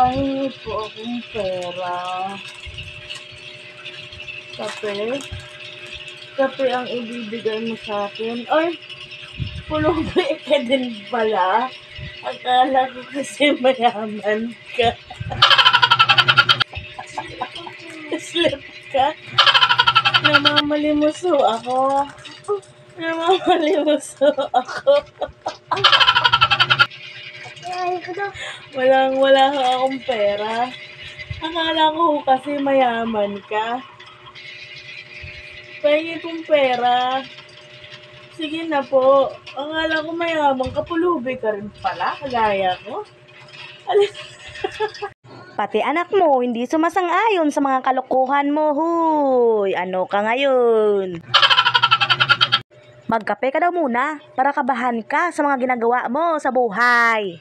Pahingi po akong pera. Kape? Kape ang ibibigay mo sa akin. Ay, pulubi ka din pala. Akala ko kasi mayaman ka. Slip ka? Namamalimuso ako. Namamalimuso ako. Wala akong pera. Akala ko kasi mayaman ka. Pahingi kong pera. Sige na po. Akala ko mayaman ka. Pulubi ka rin pala. Kagaya ko. Pati anak mo, hindi sumasang-ayon sa mga kalokohan mo, huy. Ano ka ngayon? Magkape ka daw muna para kabahan ka sa mga ginagawa mo sa buhay.